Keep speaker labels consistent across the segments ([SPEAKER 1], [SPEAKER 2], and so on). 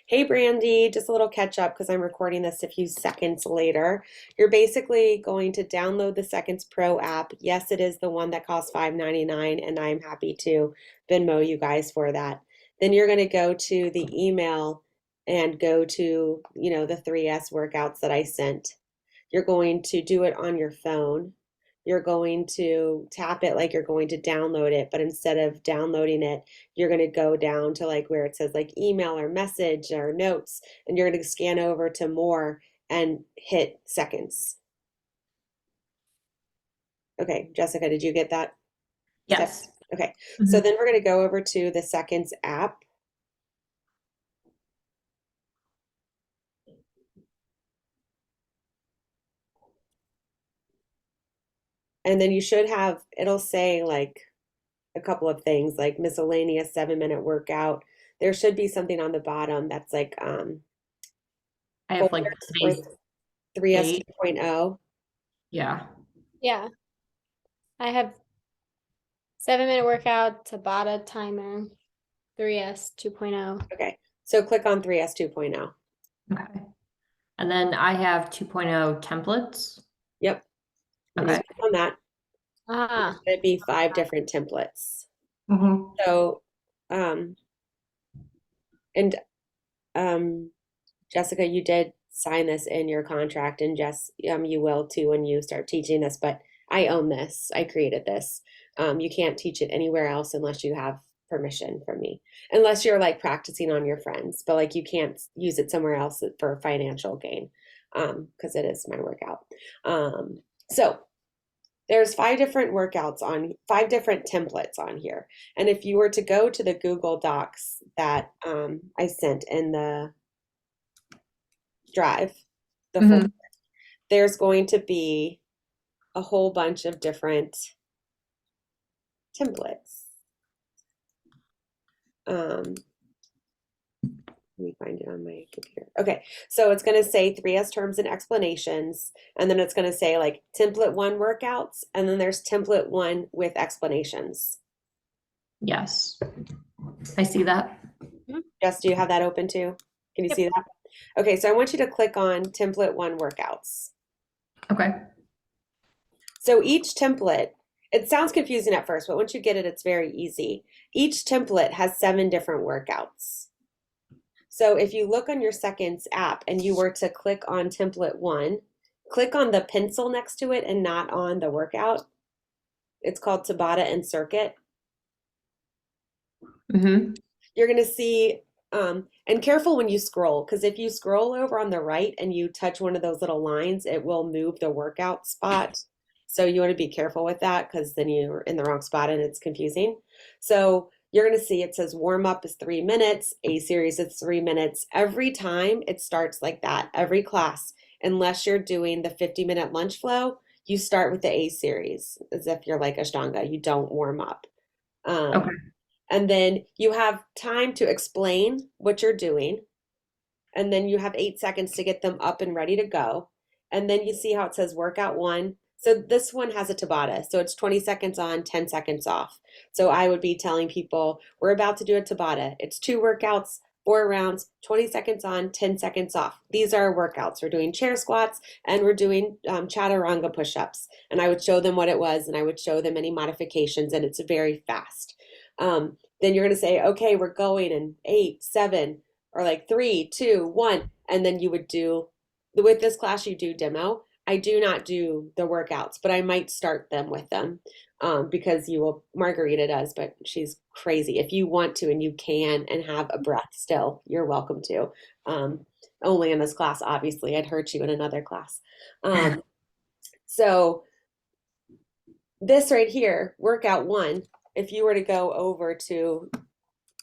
[SPEAKER 1] Hey Brandy, just a little catch up because I'm recording this a few seconds later. You're basically going to download the Seconds Pro app. Yes, it is the one that costs $5.99, and I'm happy to Venmo you guys for that. Then you're going to go to the email and go to, the 3S workouts that I sent. You're going to do it on your phone. You're going to tap it like you're going to download it, but instead of downloading it, you're going to go down to like where it says like email or message or notes, and you're going to scan over to more and hit seconds. Okay, Jessica, did you get that step?
[SPEAKER 2] Yes.
[SPEAKER 1] Okay, so
[SPEAKER 2] Mhm.
[SPEAKER 1] then we're going to go over to the Seconds app. And then you should have, it'll say like a couple of things like miscellaneous 7-minute workout. There should be something on the bottom that's like
[SPEAKER 2] I have like
[SPEAKER 1] focus or
[SPEAKER 2] today's
[SPEAKER 1] 3S
[SPEAKER 2] date.
[SPEAKER 1] 2.0.
[SPEAKER 2] Yeah.
[SPEAKER 3] Yeah, I have 7-minute workout, Tabata timer, 3S 2.0.
[SPEAKER 1] Okay, so click on 3S 2.0.
[SPEAKER 2] Okay. And then I have 2.0 templates.
[SPEAKER 1] Yep, and you
[SPEAKER 2] Okay.
[SPEAKER 1] click on that. It's
[SPEAKER 3] Ah,
[SPEAKER 1] going to be 5 different templates.
[SPEAKER 2] Hmm.
[SPEAKER 1] So, um, and Jessica, you did sign this in your contract, and Jess, you will too when you start teaching this. But I own this. I created this. You can't teach it anywhere else unless you have permission from me, unless you're like practicing on your friends. But like you can't use it somewhere else for financial gain, because it is my workout. So there's 5 different templates on here, and if you were to go to the Google Docs that I sent in the drive, the folder,
[SPEAKER 2] Hmm.
[SPEAKER 1] there's going to be a whole bunch of different templates. Let me find it on my computer. Okay, so it's going to say 3S terms and explanations, and then it's going to say like template 1 workouts, and then there's template 1 with explanations.
[SPEAKER 2] Yes. I see that.
[SPEAKER 1] Jess, do you have that open too? Can you
[SPEAKER 3] yep.
[SPEAKER 1] see that? Okay, so I want you to click on template 1 workouts.
[SPEAKER 2] Okay.
[SPEAKER 1] So each template, it sounds confusing at first, but once you get it, it's very easy. Each template has 7 different workouts. So if you look on your Seconds app and you were to click on template 1, click on the pencil next to it and not on the workout. It's called Tabata and Circuit.
[SPEAKER 2] Hmm.
[SPEAKER 1] You're going to see, and careful when you scroll, because if you scroll over on the right and you touch one of those little lines, it will move the workout spot. So you want to be careful with that because then you're in the wrong spot and it's confusing. So you're going to see it says warm up is 3 minutes, A series is 3 minutes. Every time it starts like that, every class, unless you're doing the 50-minute lunch flow, you start with the A series as if you're like Ashtanga. You don't warm up.
[SPEAKER 2] Okay.
[SPEAKER 1] And then you have time to explain what you're doing. And then you have 8 seconds to get them up and ready to go. And then you see how it says workout 1. So this one has a Tabata. So it's 20 seconds on, 10 seconds off. So I would be telling people, we're about to do a Tabata. It's 2 workouts, 4 rounds, 20 seconds on, 10 seconds off. These are our workouts. We're doing chair squats and we're doing chaturanga push-ups. And I would show them what it was and I would show them any modifications, and it's very fast. Then you're going to say, okay, we're going in 8, 7, or like 3, 2, 1. And then you would do, with this class, you do demo. I do not do the workouts, but I might start them with them because you will, Margarita does, but she's crazy. If you want to and you can and have a breath still, you're welcome to. Um, Only in this class, obviously. I'd hurt you in another class. So this right here, workout 1, if you were to go over to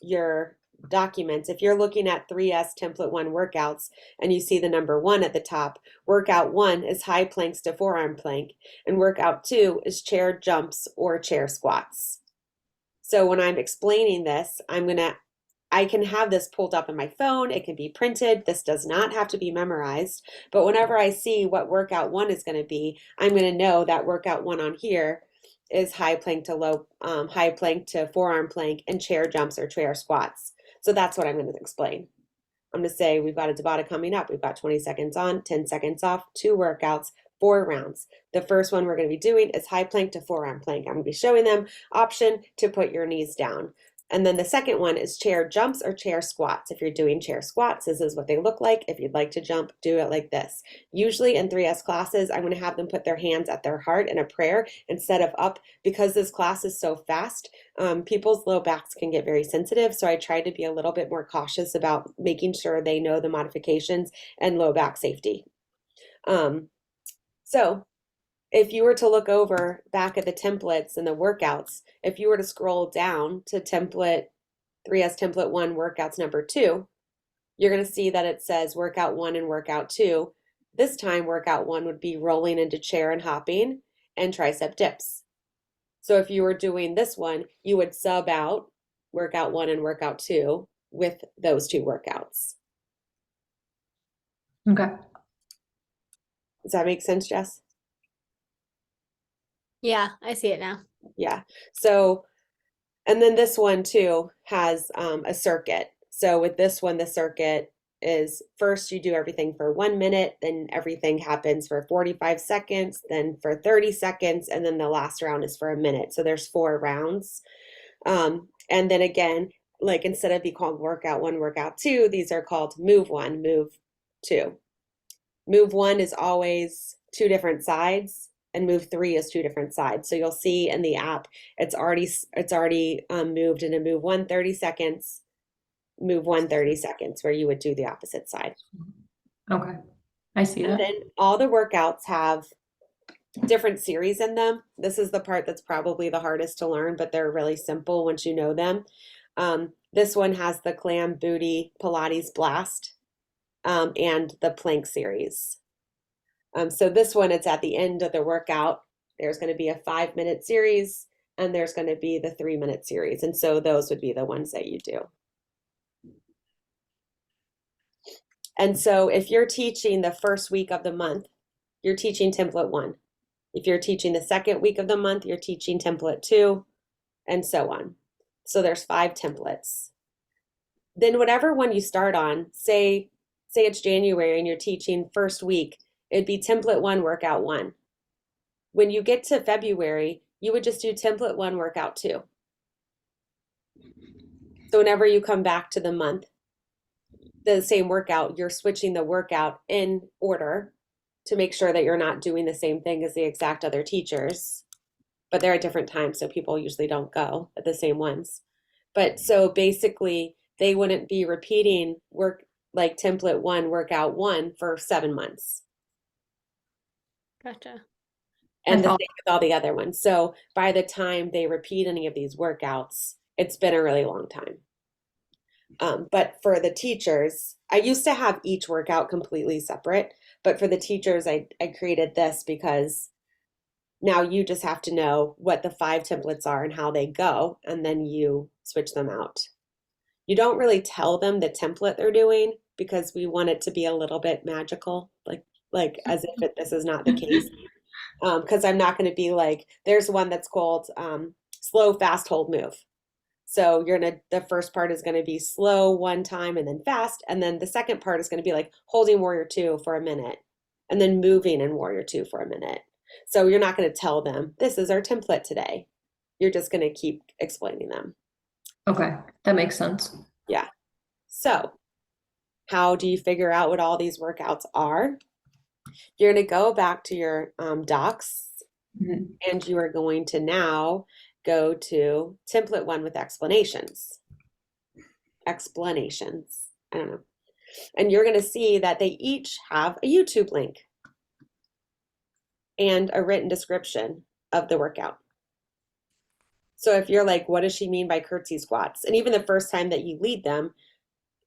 [SPEAKER 1] your documents, if you're looking at 3S template 1 workouts and you see the number 1 at the top, workout 1 is high planks to forearm plank, and workout 2 is chair jumps or chair squats. So when I'm explaining this, I can have this pulled up in my phone. It can be printed. This does not have to be memorized. But whenever I see what workout 1 is going to be, I'm going to know that workout 1 on here is high plank to forearm plank and chair jumps or chair squats. So that's what I'm going to explain. I'm going to say we've got a Tabata coming up. We've got 20 seconds on, 10 seconds off, 2 workouts, 4 rounds. The first one we're going to be doing is high plank to forearm plank. I'm going to be showing them option to put your knees down. And then the second one is chair jumps or chair squats. If you're doing chair squats, this is what they look like. If you'd like to jump, do it like this. Usually in 3S classes, I'm going to have them put their hands at their heart in a prayer instead of up, because this class is so fast. People's low backs can get very sensitive. So I try to be a little bit more cautious about making sure they know the modifications and low back safety. So if you were to look over back at the templates and the workouts, if you were to scroll down to template 3S template 1 workouts number 2, you're going to see that it says workout 1 and workout 2. This time workout 1 would be rolling into chair and hopping and tricep dips. So if you were doing this one, you would sub out workout 1 and workout 2 with those 2 workouts.
[SPEAKER 2] Okay.
[SPEAKER 1] Does that make sense, Jess?
[SPEAKER 3] Yeah, I see it now.
[SPEAKER 1] Yeah. So, and then this one too has a circuit. So with this one, the circuit is first you do everything for 1 minute, then everything happens for 45 seconds, then for 30 seconds, and then the last round is for a minute. So there's 4 rounds. And then again, like instead of be called workout 1, workout 2, these are called move 1, move 2. Move 1 is always 2 different sides, and move 3 is 2 different sides. So you'll see in the app, it's already moved into move 1 30 seconds, move 1 30 seconds, where you would do the opposite side.
[SPEAKER 2] Okay. I see
[SPEAKER 1] And
[SPEAKER 2] that.
[SPEAKER 1] then all the workouts have different series in them. This is the part that's probably the hardest to learn, but they're really simple once you know them. This one has the clam, booty, Pilates blast, and the plank series. So this one, it's at the end of the workout. There's going to be a 5-minute series, and there's going to be the 3-minute series. And so those would be the ones that you do. And so if you're teaching the first week of the month, you're teaching template 1. If you're teaching the second week of the month, you're teaching template 2, and so on. So there's 5 templates. Then whatever one you start on, say it's January and you're teaching first week, it'd be template 1, workout 1. When you get to February, you would just do template 1, workout 2. So whenever you come back to the month, the same workout, you're switching the workout in order to make sure that you're not doing the same thing as the exact other teachers. But they're at different times, so people usually don't go at the same ones. But so basically, they wouldn't be repeating work like template 1, workout 1 for 7 months.
[SPEAKER 3] Gotcha.
[SPEAKER 1] And the same with all the other ones. So by the time they repeat any of these workouts, it's been a really long time. But for the teachers, I used to have each workout completely separate, but for the teachers, I created this because now you just have to know what the 5 templates are and how they go, and then you switch them out. You don't really tell them the template they're doing because we want it to be a little bit magical, like as if this is not the case. Because I'm not going to be like, there's one that's called slow, fast, hold, move. So the first part is going to be slow 1 time and then fast. And then the second part is going to be like holding warrior 2 for a minute and then moving in warrior 2 for a minute. So you're not going to tell them, this is our template today. You're just going to keep explaining them.
[SPEAKER 2] Okay, that makes sense.
[SPEAKER 1] Yeah. So how do you figure out what all these workouts are? You're going to go back to your docs, and you are going to now go to template 1 with explanations. Explanations. I don't know. And you're going to see that they each have a YouTube link and a written description of the workout. So if you're like, what does she mean by curtsy squats? And even the first time that you lead them,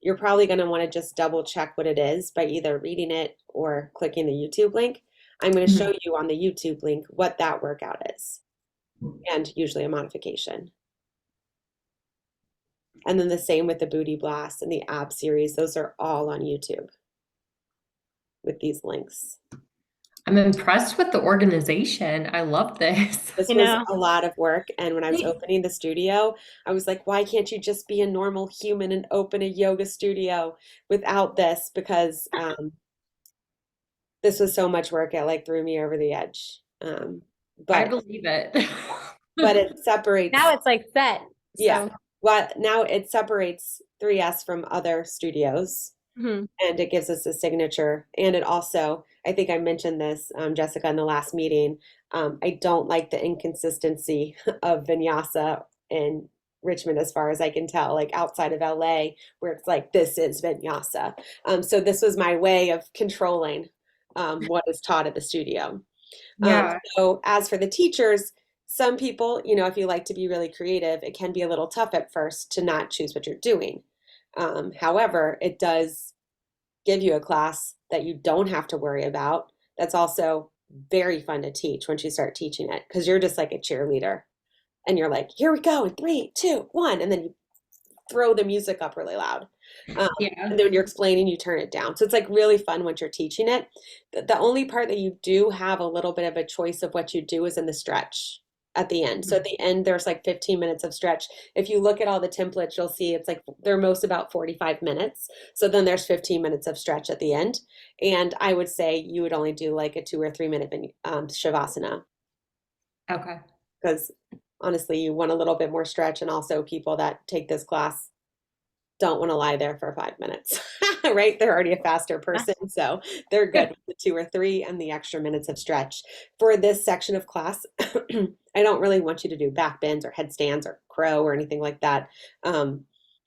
[SPEAKER 1] you're probably going to want to just double check what it is by either reading it or clicking the YouTube link. I'm going to show you on the YouTube link what that workout is, and usually a modification. And then the same with the booty blast and the ab series. Those are all on YouTube with these links.
[SPEAKER 2] I'm impressed with the organization. I love this.
[SPEAKER 1] This
[SPEAKER 3] You
[SPEAKER 1] was
[SPEAKER 3] know,
[SPEAKER 1] a lot of work. And when I was opening the studio, I was like, why can't you just be a normal human and open a yoga studio without this? Because this was so much work. It like threw me over the edge.
[SPEAKER 2] I
[SPEAKER 1] But
[SPEAKER 2] believe it.
[SPEAKER 1] it separates,
[SPEAKER 3] now it's like set.
[SPEAKER 1] yeah.
[SPEAKER 3] So,
[SPEAKER 1] Well, now it separates 3S from other studios,
[SPEAKER 3] mhm.
[SPEAKER 1] and it gives us a signature. And it also, I think I mentioned this, Jessica, in the last meeting. I don't like the inconsistency of vinyasa in Richmond, as far as I can tell, like outside of LA, where it's like, this is vinyasa. So this was my way of controlling what is taught at the studio.
[SPEAKER 2] Yeah.
[SPEAKER 1] So as for the teachers, some people, you know, if you like to be really creative, it can be a little tough at first to not choose what you're doing. However, it does give you a class that you don't have to worry about. That's also very fun to teach once you start teaching it, because you're just like a cheerleader and you're like, here we go in 3, 2, 1, and then you throw the music up really loud.
[SPEAKER 2] Yeah.
[SPEAKER 1] And then when you're explaining, you turn it down. So it's like really fun once you're teaching it. The only part that you do have a little bit of a choice of what you do is in the stretch at the end. So at the end, there's like 15 minutes of stretch. If you look at all the templates, you'll see it's like they're most about 45 minutes. So then there's 15 minutes of stretch at the end. And I would say you would only do like a 2 or 3 minute Shavasana,
[SPEAKER 2] Okay.
[SPEAKER 1] because honestly, you want a little bit more stretch. And also, people that take this class don't want to lie there for 5 minutes, right? They're already a faster person, so they're good with the 2 or 3 and the extra minutes of stretch. For this section of class, I don't really want you to do back bends or headstands or crow or anything like that,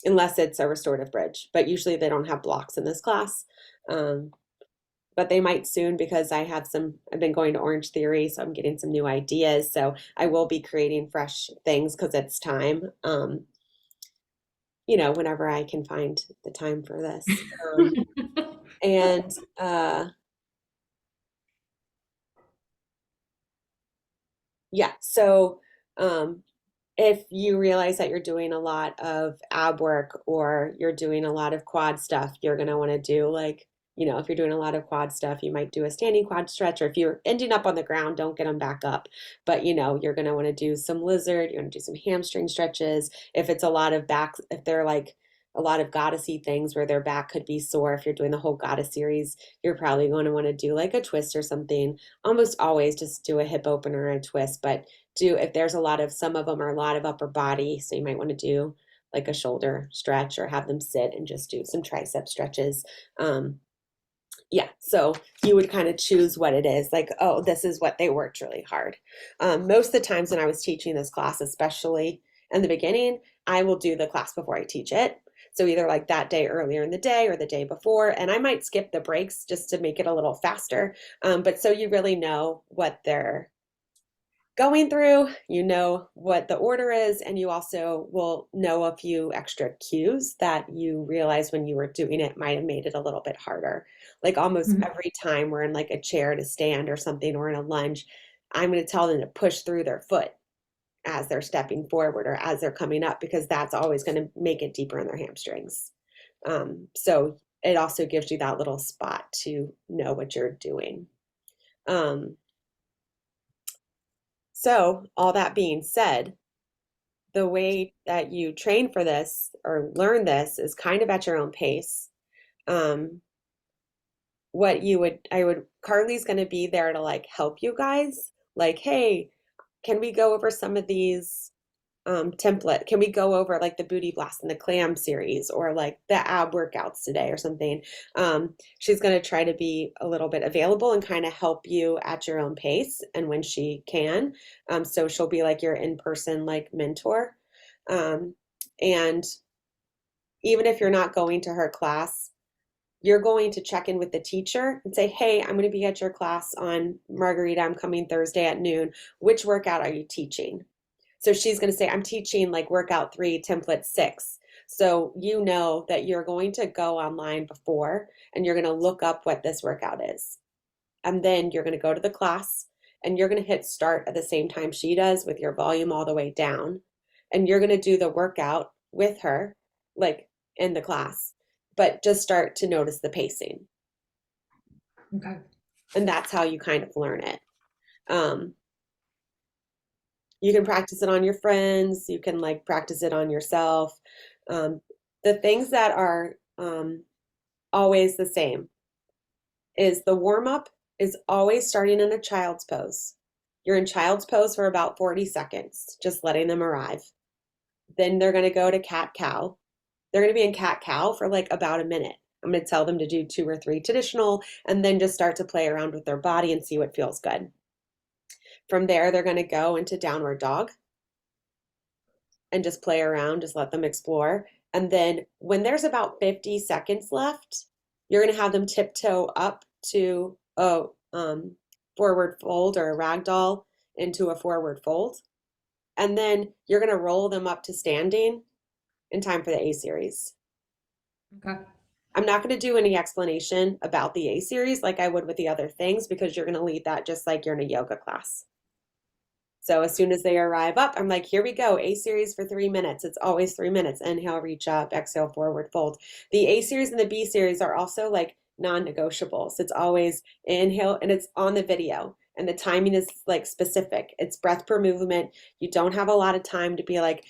[SPEAKER 1] unless it's a restorative bridge. But usually they don't have blocks in this class. But they might soon, because I've been going to Orange Theory, so I'm getting some new ideas. So I will be creating fresh things because it's time. You know, whenever I can find the time for this. And yeah, so um, if you realize that you're doing a lot of ab work or you're doing a lot of quad stuff, you're going to want to do like, you know, if you're doing a lot of quad stuff, you might do a standing quad stretch, or if you're ending up on the ground, don't get them back up. But, you know, you're going to want to do some lizard, you're going to do some hamstring stretches. If it's a lot of back, if they're like a lot of goddessy things where their back could be sore, if you're doing the whole goddess series, you're probably going to want to do like a twist or something. Almost always just do a hip opener and a twist, but do, if there's a lot of, some of them are a lot of upper body, so you might want to do like a shoulder stretch or have them sit and just do some tricep stretches. Yeah, so you would kind of choose what it is, like, oh, this is what they worked really hard. Most of the times when I was teaching this class, especially in the beginning, I will do the class before I teach it. So either like that day earlier in the day or the day before, and I might skip the breaks just to make it a little faster. But so you really know what they're going through, you know what the order is, and you also will know a few extra cues that you realize when you were doing it might have made it a little bit harder. Like almost
[SPEAKER 2] Mhm.
[SPEAKER 1] every time we're in like a chair to stand or something, or in a lunge, I'm going to tell them to push through their foot as they're stepping forward or as they're coming up, because that's always going to make it deeper in their hamstrings. So it also gives you that little spot to know what you're doing. Um, so all that being said, the way that you train for this or learn this is kind of at your own pace. Um, what you would, I would, Carly's going to be there to like help you guys. Like, hey, can we go over some of these template? Can we go over like the booty blast and the clam series, or like the ab workouts today or something? She's going to try to be a little bit available and kind of help you at your own pace and when she can. So she'll be like your in-person like mentor. Um, and even if you're not going to her class, you're going to check in with the teacher and say, hey, I'm going to be at your class on Margarita. I'm coming Thursday at noon. Which workout are you teaching? So she's going to say, I'm teaching like workout 3, template 6. So you know that you're going to go online before and you're going to look up what this workout is. And then you're going to go to the class and you're going to hit start at the same time she does with your volume all the way down. And you're going to do the workout with her, like in the class, but just start to notice the pacing.
[SPEAKER 2] Okay.
[SPEAKER 1] And that's how you kind of learn it. You can practice it on your friends. You can like practice it on yourself. The things that are always the same is the warm up is always starting in a child's pose. You're in child's pose for about 40 seconds, just letting them arrive. Then they're going to go to cat cow. They're going to be in cat cow for like about a minute. I'm going to tell them to do 2 or 3 traditional and then just start to play around with their body and see what feels good. From there, they're going to go into downward dog and just play around, just let them explore. And then when there's about 50 seconds left, you're going to have them tiptoe up to a forward fold or a ragdoll into a forward fold. And then you're going to roll them up to standing in time for the A series.
[SPEAKER 2] Okay.
[SPEAKER 1] I'm not going to do any explanation about the A series like I would with the other things because you're going to lead that just like you're in a yoga class. So as soon as they arrive up, I'm like, here we go, A series for 3 minutes. It's always 3 minutes. Inhale, reach up, exhale, forward fold. The A series and the B series are also like non-negotiables. It's always inhale, and it's on the video. And the timing is like specific. It's breath per movement. You don't have a lot of time to be like,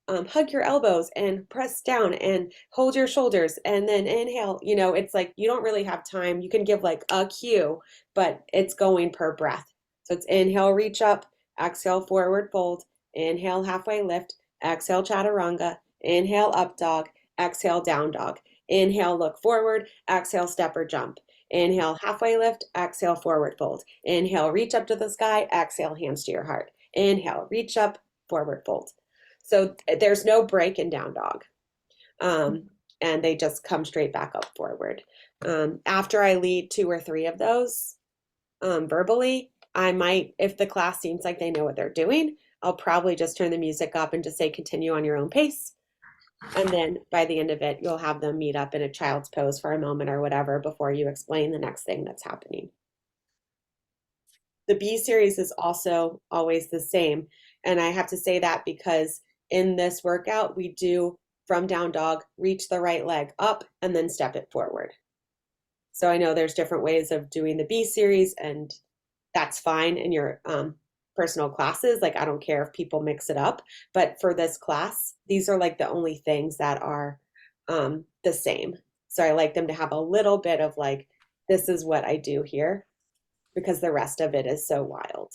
[SPEAKER 1] hug your elbows and press down and hold your shoulders and then inhale. You know, it's like you don't really have time. You can give like a cue, but it's going per breath. So it's inhale, reach up, exhale, forward fold, inhale, halfway lift, exhale, chaturanga, inhale, up dog, exhale, down dog, inhale, look forward, exhale, step or jump, inhale, halfway lift, exhale, forward fold, inhale, reach up to the sky, exhale, hands to your heart, inhale, reach up, forward fold. So there's no break in down dog. And they just come straight back up forward. After I lead 2 or 3 of those verbally, I might, if the class seems like they know what they're doing, I'll probably just turn the music up and just say, continue on your own pace. And then by the end of it, you'll have them meet up in a child's pose for a moment or whatever before you explain the next thing that's happening. The B series is also always the same. And I have to say that because in this workout, we do from down dog, reach the right leg up and then step it forward. So I know there's different ways of doing the B series, and that's fine in your personal classes. Like, I don't care if people mix it up, but for this class, these are like the only things that are the same. So I like them to have a little bit of like, this is what I do here, because the rest of it is so wild.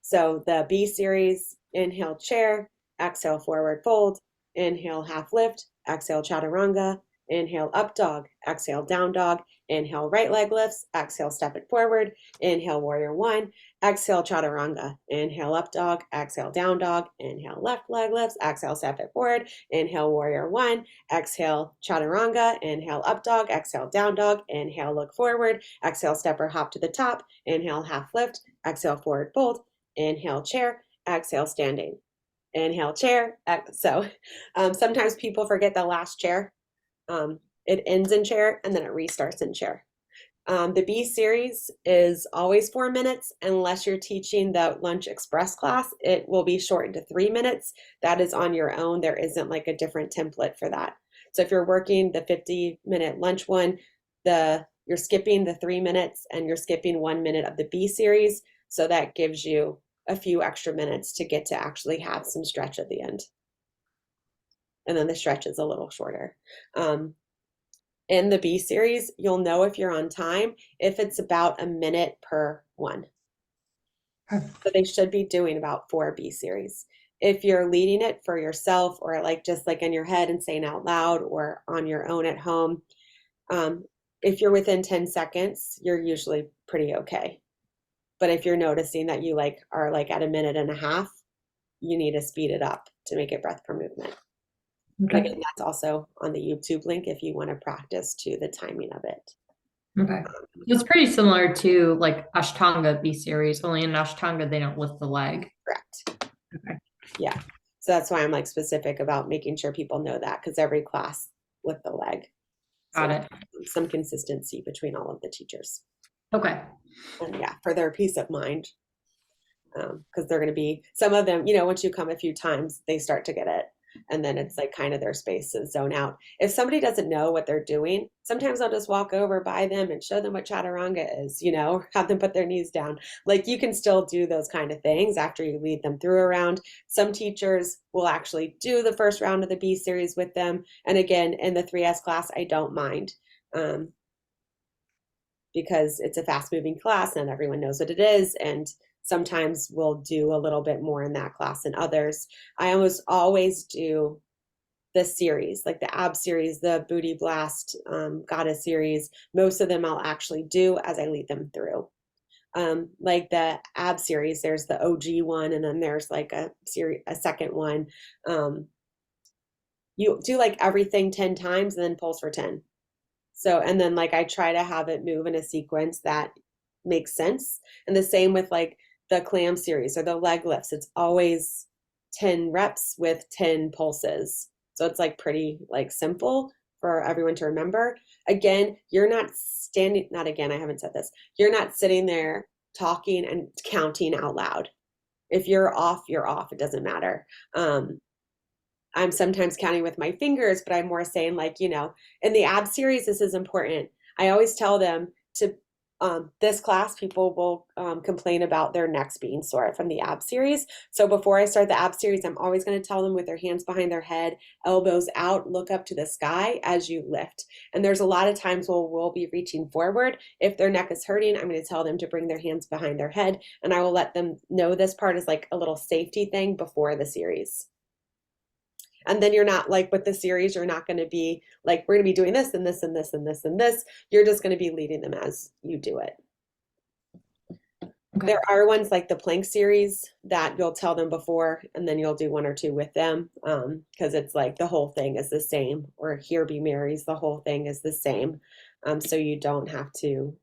[SPEAKER 1] So the B series, inhale, chair, exhale, forward fold, inhale, half lift, exhale, chaturanga, inhale, up dog, exhale, down dog, inhale, right leg lifts, exhale, step it forward, inhale, warrior 1, exhale, chaturanga, inhale, up dog, exhale, down dog, inhale, left leg lifts, exhale, step it forward, inhale, warrior 1, exhale, chaturanga, inhale, up dog, exhale, down dog, inhale, look forward, exhale, step or hop to the top, inhale, half lift, exhale, forward fold, inhale, chair, exhale, standing, inhale, chair. So sometimes people forget the last chair. It ends in chair and then it restarts in chair. The B series is always 4 minutes unless you're teaching the lunch express class. It will be shortened to 3 minutes. That is on your own. There isn't like a different template for that. So if you're working the 50-minute lunch one, you're skipping the 3 minutes and you're skipping 1 minute of the B series. So that gives you a few extra minutes to get to actually have some stretch at the end. And then the stretch is a little shorter. In the B series, you'll know if you're on time if it's about a minute per one. So they should be doing about 4 B series. If you're leading it for yourself or like just like in your head and saying out loud or on your own at home, if you're within 10 seconds, you're usually pretty okay. But if you're noticing that you like are like at a minute and a half, you need to speed it up to make it breath per movement.
[SPEAKER 2] Okay.
[SPEAKER 1] Again, that's also on the YouTube link if you want to practice to the timing of it.
[SPEAKER 2] Okay. It's pretty similar to like Ashtanga B series, only in Ashtanga they don't lift the leg.
[SPEAKER 1] Correct.
[SPEAKER 2] Okay.
[SPEAKER 1] Yeah. So that's why I'm like specific about making sure people know that, because every class lift the leg.
[SPEAKER 2] Got
[SPEAKER 1] So
[SPEAKER 2] it.
[SPEAKER 1] some consistency between all of the teachers.
[SPEAKER 2] Okay.
[SPEAKER 1] And yeah, for their peace of mind. Because they're going to be, some of them, you know, once you come a few times, they start to get it. And then it's like kind of their space to zone out. If somebody doesn't know what they're doing, sometimes I'll just walk over by them and show them what chaturanga is, have them put their knees down. Like you can still do those kind of things after you lead them through a round. Some teachers will actually do the first round of the B series with them. And again, in the 3S class, I don't mind. Because it's a fast moving class and everyone knows what it is. And sometimes we'll do a little bit more in that class than others. I almost always do the series, like the ab series, the booty blast, goddess series. Most of them I'll actually do as I lead them through. Like the ab series, there's the OG one, and then there's like a second one. You do like everything 10 times and then pulse for 10. So, and then like I try to have it move in a sequence that makes sense. And the same with like the clam series or the leg lifts. It's always 10 reps with 10 pulses. So it's like pretty like simple for everyone to remember. Again, you're not I haven't said this. You're not sitting there talking and counting out loud. If you're off, you're off. It doesn't matter. I'm sometimes counting with my fingers, but I'm more saying like, in the ab series, this is important. I always tell them to, this class, people will complain about their necks being sore from the ab series. So before I start the ab series, I'm always going to tell them with their hands behind their head, elbows out, look up to the sky as you lift. And there's a lot of times where we'll be reaching forward. If their neck is hurting, I'm going to tell them to bring their hands behind their head. And I will let them know this part is like a little safety thing before the series. And then you're not like with the series, you're not going to be like, we're going to be doing this and this and this and this and this. You're just going to be leading them as you do it.
[SPEAKER 2] Okay.
[SPEAKER 1] There are ones like the plank series that you'll tell them before, and then you'll do one or two with them because it's like the whole thing is the same. Or Here Be Mary's, the whole thing is the same. So you don't have to,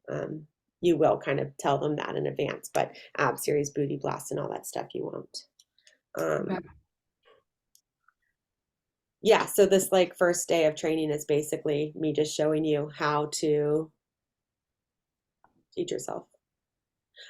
[SPEAKER 1] you will kind of tell them that in advance, but ab series, booty blast, and all that stuff you won't.
[SPEAKER 2] Okay.
[SPEAKER 1] Yeah, so this like first day of training is basically me just showing you how to teach yourself.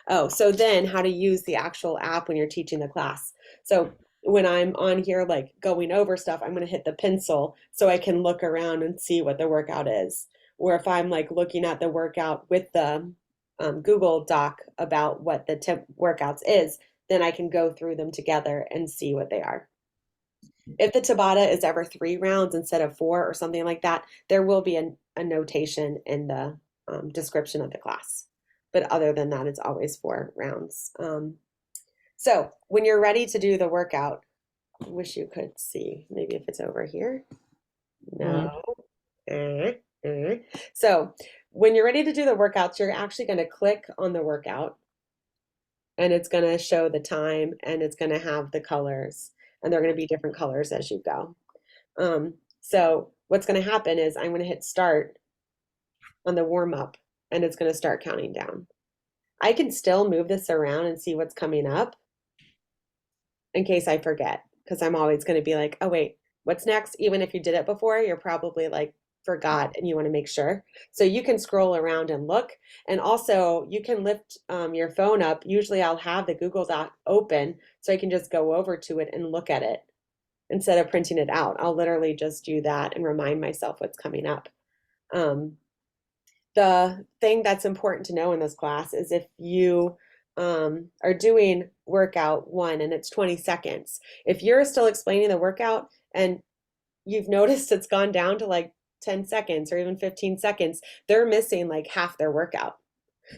[SPEAKER 1] Oh, so then how to use the actual app when you're teaching the class. So when I'm on here like going over stuff, I'm going to hit the pencil so I can look around and see what the workout is. Or if I'm like looking at the workout with the Google Doc about what the temp workouts is, then I can go through them together and see what they are. If the Tabata is ever 3 rounds instead of 4 or something like that, there will be a notation in the description of the class. But other than that, it's always 4 rounds. So when you're ready to do the workout, I wish you could see, maybe if it's over here. No. So when you're ready to do the workouts, you're actually going to click on the workout and it's going to show the time and it's going to have the colors. And they're going to be different colors as you go. So what's going to happen is I'm going to hit start on the warm up and it's going to start counting down. I can still move this around and see what's coming up in case I forget, because I'm always going to be like, oh, wait, what's next? Even if you did it before, you're probably like forgot and you want to make sure. So you can scroll around and look. And also you can lift your phone up. Usually I'll have the Google Doc open so I can just go over to it and look at it instead of printing it out. I'll literally just do that and remind myself what's coming up. The thing that's important to know in this class is if you are doing workout 1 and it's 20 seconds, if you're still explaining the workout and you've noticed it's gone down to like 10 seconds or even 15 seconds, they're missing like half their workout.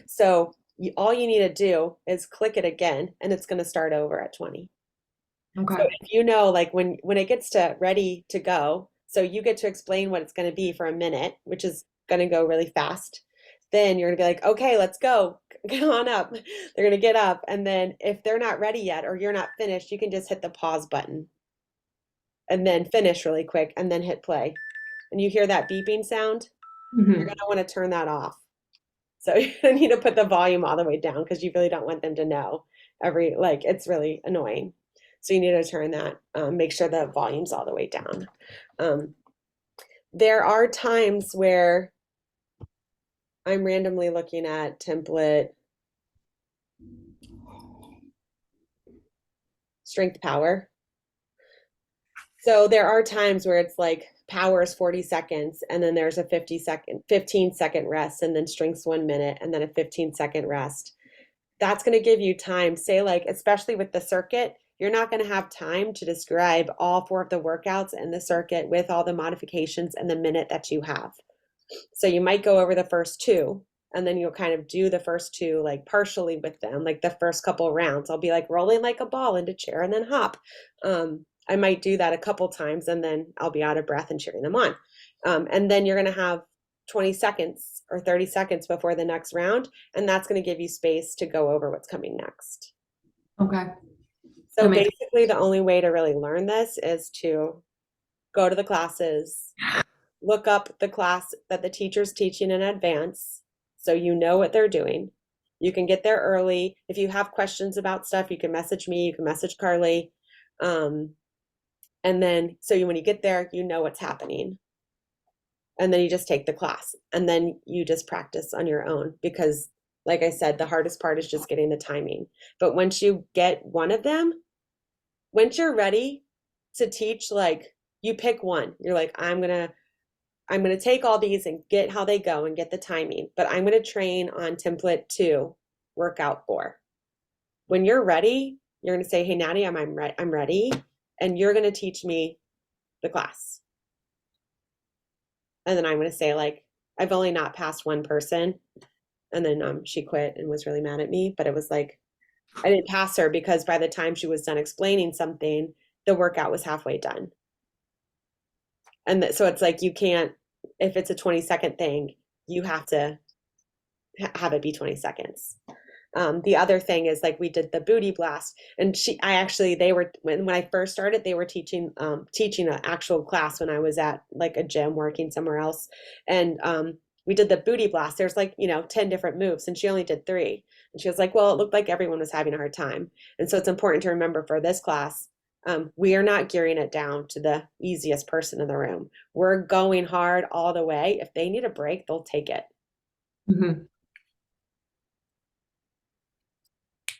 [SPEAKER 1] So all you need to do is click it again and it's going to start over at 20.
[SPEAKER 2] Okay.
[SPEAKER 1] So if you know, like when it gets to ready to go, so you get to explain what it's going to be for a minute, which is going to go really fast. Then you're going to be like, okay, let's go. Get on up. They're going to get up. And then if they're not ready yet or you're not finished, you can just hit the pause button and then finish really quick and then hit play. And you hear that beeping sound, you're going to want to turn that off. So you need to put the volume all the way down because you really don't want them to know it's really annoying. So you need to turn that, make sure the volume's all the way down. There are times where I'm randomly looking at template strength power. So there are times where it's like power is 40 seconds and then there's a 15-second rest and then strength's 1 minute and then a 15-second rest. That's going to give you time, say like, especially with the circuit, you're not going to have time to describe all 4 of the workouts in the circuit with all the modifications in the minute that you have. So you might go over the first 2 and then you'll kind of do the first 2 like partially with them, like the first couple rounds. I'll be like rolling like a ball into chair and then hop. I might do that a couple times and then I'll be out of breath and cheering them on. And then you're going to have 20 seconds or 30 seconds before the next round. And that's going to give you space to go over what's coming next.
[SPEAKER 2] Okay.
[SPEAKER 1] So
[SPEAKER 2] That makes-
[SPEAKER 1] basically, the only way to really learn this is to go to the classes, look up the class that the teacher's teaching in advance so you know what they're doing. You can get there early. If you have questions about stuff, you can message me, you can message Carly. And then, so when you get there, you know what's happening. And then you just take the class and then you just practice on your own because, like I said, the hardest part is just getting the timing. But once you get one of them, once you're ready to teach, like you pick one, you're like, I'm gonna take all these and get how they go and get the timing, but I'm gonna train on template 2, workout 4. When you're ready, you're gonna say, hey Natty, I'm ready, and you're gonna teach me the class. And then I'm gonna say like, I've only not passed one person, and then she quit and was really mad at me, but it was like I didn't pass her because by the time she was done explaining something, the workout was halfway done. And so it's like you can't, if it's a 20-second thing, you have to have it be 20 seconds. The other thing is like we did the booty blast, and they were when I first started, they were teaching an actual class when I was at like a gym working somewhere else, and we did the booty blast. There's like 10 different moves, and she only did 3, and she was like, well, it looked like everyone was having a hard time, and so it's important to remember for this class. We are not gearing it down to the easiest person in the room. We're going hard all the way. If they need a break, they'll take it.
[SPEAKER 2] Mhm.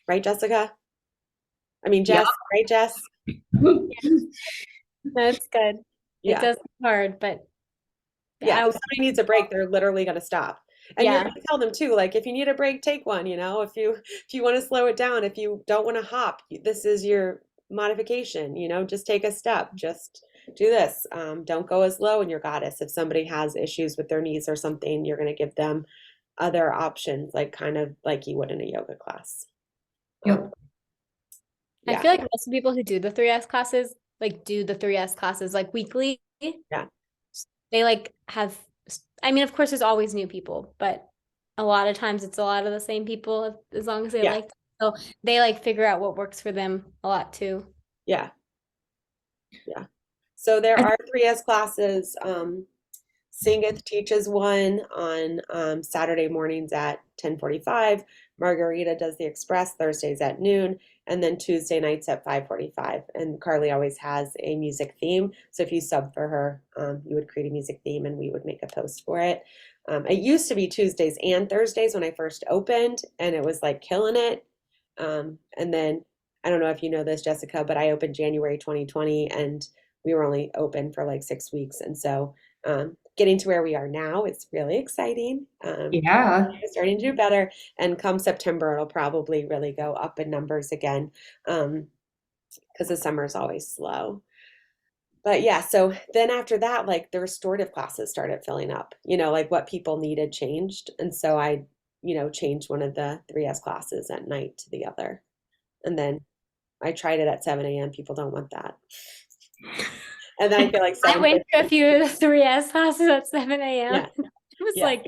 [SPEAKER 1] Right, Jessica? I mean, Jess, right, Jess?
[SPEAKER 3] That's good.
[SPEAKER 1] Yeah.
[SPEAKER 3] It does hard, but
[SPEAKER 1] Yeah, if somebody needs a break, they're literally going to stop. And you're
[SPEAKER 3] Yeah.
[SPEAKER 1] going to tell them too, like if you need a break, take one, if you want to slow it down, if you don't want to hop, this is your modification, just take a step, just do this. Don't go as low in your goddess. If somebody has issues with their knees or something, you're going to give them other options, like kind of like you would in a yoga class.
[SPEAKER 2] Yep.
[SPEAKER 3] I
[SPEAKER 1] Yeah.
[SPEAKER 3] feel like most people who do the 3S classes do the 3S classes like weekly.
[SPEAKER 1] Yeah.
[SPEAKER 3] They like have, I mean, of course, there's always new people, but a lot of times it's a lot of the same people as long as they
[SPEAKER 1] Yeah.
[SPEAKER 3] like. So they like figure out what works for them a lot too.
[SPEAKER 1] Yeah. Yeah. So there are 3S classes. Singeth teaches one on Saturday mornings at 10:45. Margarita does the Express Thursdays at noon, and then Tuesday nights at 5:45. And Carly always has a music theme. So if you sub for her, you would create a music theme and we would make a post for it. It used to be Tuesdays and Thursdays when I first opened, and it was like killing it. And then I don't know if you know this, Jessica, but I opened January 2020 and we were only open for like 6 weeks. And so getting to where we are now, it's really exciting.
[SPEAKER 2] Yeah.
[SPEAKER 1] We're starting to do better. And come September, it'll probably really go up in numbers again because the summer is always slow. But yeah, so then after that, like the restorative classes started filling up, like what people needed changed. And so I, changed one of the 3S classes at night to the other. And then I tried it at 7 a.m. People don't want that. And then I feel like
[SPEAKER 3] I went to a few of the 3S classes at 7 a.m.
[SPEAKER 1] Yeah.
[SPEAKER 3] It was
[SPEAKER 1] Yeah.
[SPEAKER 3] like,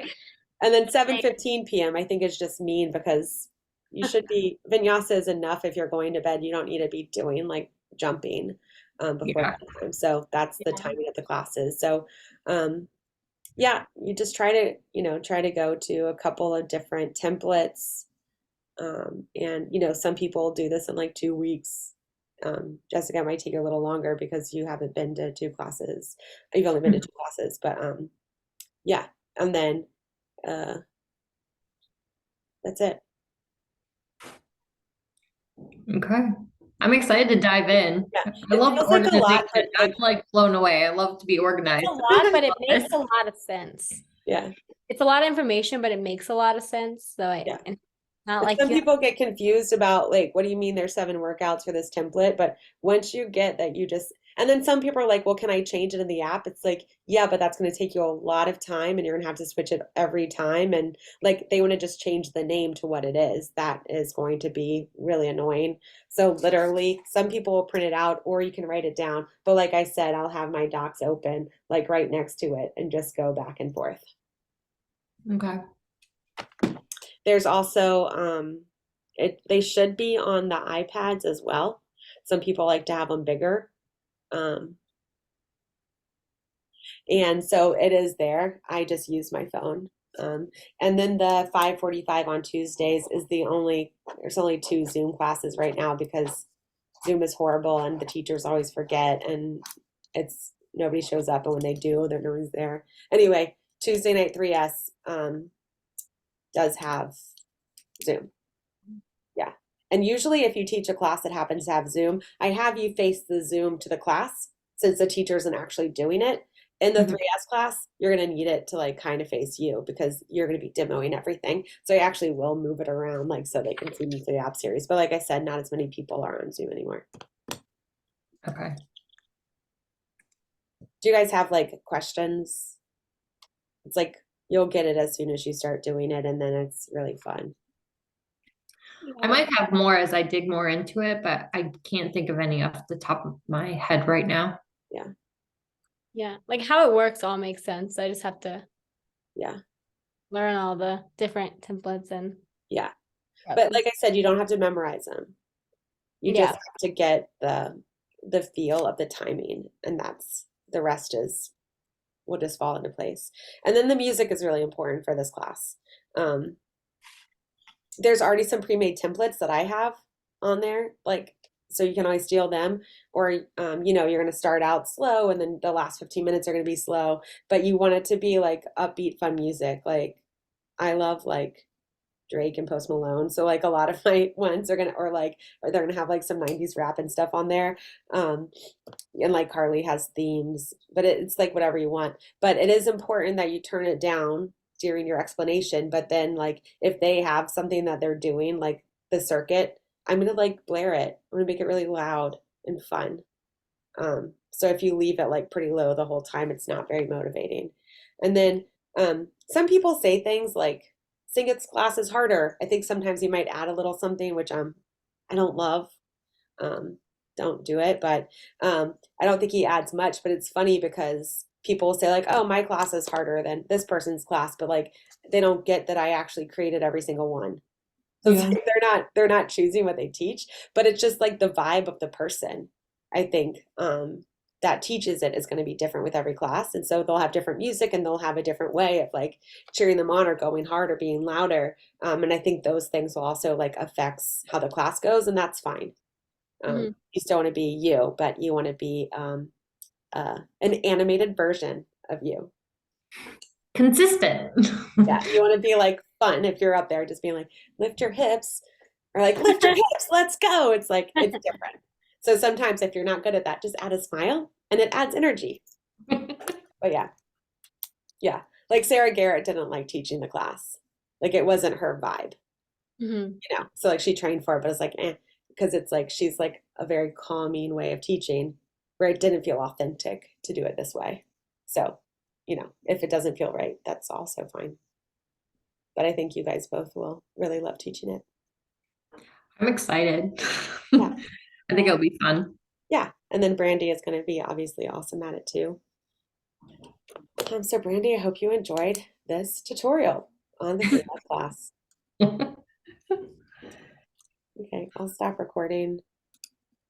[SPEAKER 1] And then 7:15 p.m. I think is just mean because you should be vinyasa is enough if you're going to bed. You don't need to be doing like jumping before
[SPEAKER 2] Yeah.
[SPEAKER 1] bedtime. So that's the
[SPEAKER 3] Yeah.
[SPEAKER 1] timing of the classes. So yeah, you just try to go to a couple of different templates. And some people do this in like 2 weeks. Jessica, it might take you a little longer because you haven't been to 2 classes. You've only been to 2 classes, but yeah. And then that's it.
[SPEAKER 2] Okay. I'm excited to dive in.
[SPEAKER 1] Yeah,
[SPEAKER 2] I
[SPEAKER 1] it
[SPEAKER 2] love
[SPEAKER 1] feels like a lot,
[SPEAKER 2] organization.
[SPEAKER 1] but
[SPEAKER 2] I'm like blown away. I love to be
[SPEAKER 3] It's
[SPEAKER 2] organized.
[SPEAKER 3] a lot, but it makes a lot of sense.
[SPEAKER 1] yeah.
[SPEAKER 3] It's a lot of information, but it makes a lot of sense. So
[SPEAKER 1] Yeah.
[SPEAKER 3] and not
[SPEAKER 1] And
[SPEAKER 3] like
[SPEAKER 1] some
[SPEAKER 3] you.
[SPEAKER 1] people get confused about like, what do you mean there's 7 workouts for this template? But once you get that, you just, and then some people are like, well, can I change it in the app? It's like, yeah, but that's going to take you a lot of time and you're going to have to switch it every time. And like, they want to just change the name to what it is. That is going to be really annoying. So literally, some people will print it out or you can write it down. But like I said, I'll have my docs open like right next to it and just go back and forth.
[SPEAKER 2] Okay.
[SPEAKER 1] There's also they should be on the iPads as well. Some people like to have them bigger. And so it is there. I just use my phone. And then the 5:45 on Tuesdays is there's only 2 Zoom classes right now because Zoom is horrible and the teachers always forget and nobody shows up, and when they do, no one's there. Anyway, Tuesday night 3S does have Zoom. Yeah. And usually if you teach a class that happens to have Zoom, I have you face the Zoom to the class since the teacher isn't actually doing it. In the 3S class, you're going to need it to like kind of face you because you're going to be demoing everything. So I actually will move it around like so they can see me through the app series. But like I said, not as many people are on Zoom anymore.
[SPEAKER 2] Okay.
[SPEAKER 1] Do you guys have like questions? It's like you'll get it as soon as you start doing it, and then it's really fun.
[SPEAKER 2] I might have more as I dig more into it, but I can't think of any off the top of my head right now.
[SPEAKER 1] Yeah.
[SPEAKER 3] Yeah, like how it works all makes sense. I just have to
[SPEAKER 1] Yeah.
[SPEAKER 3] learn all the different templates and
[SPEAKER 1] Yeah. But like I said, you don't have to memorize them. You
[SPEAKER 3] Yeah.
[SPEAKER 1] just have to get the feel of the timing, and that's the rest will just fall into place. And then the music is really important for this class. There's already some pre-made templates that I have on there, like so you can always steal them, or you're going to start out slow and then the last 15 minutes are going to be slow, but you want it to be like upbeat, fun music. Like I love like Drake and Post Malone, so like a lot of my ones are they're gonna have like some 90s rap and stuff on there, and like Carly has themes, but it's like whatever you want. But it is important that you turn it down during your explanation. But then like if they have something that they're doing like the circuit, I'm gonna like blare it. I'm gonna make it really loud and fun. So if you leave it like pretty low the whole time, it's not very motivating. And then some people say things like Singet's class is harder. I think sometimes you might add a little something, which I don't love. Don't do it, but I don't think he adds much. But it's funny because people will say like, "Oh, my class is harder than this person's class," but like they don't get that I actually created every single one. So it's like they're not choosing what they teach, but it's just like the vibe of the person. I think that teaches it is going to be different with every class, and so they'll have different music and they'll have a different way of like cheering them on or going hard or being louder. And I think those things will also like affects how the class goes, and that's fine. You still want to be you, but you want to be an animated version of you.
[SPEAKER 2] Consistent.
[SPEAKER 1] Yeah, you want to be like fun if you're up there just being like lift your hips or like lift your hips, let's go. It's like it's different. So sometimes if you're not good at that, just add a smile and it adds energy. But yeah, like Sarah Garrett didn't like teaching the class. Like it wasn't her vibe, so like she trained for it, but it's like because it's like she's like a very calming way of teaching where it didn't feel authentic to do it this way. So if it doesn't feel right, that's also fine. But I think you guys both will really love teaching it.
[SPEAKER 2] I'm excited.
[SPEAKER 1] Yeah.
[SPEAKER 2] I think it'll be fun.
[SPEAKER 1] Yeah. And then Brandy is going to be obviously awesome at it too. So Brandy, I hope you enjoyed this tutorial on the freelance class. Okay, I'll stop recording.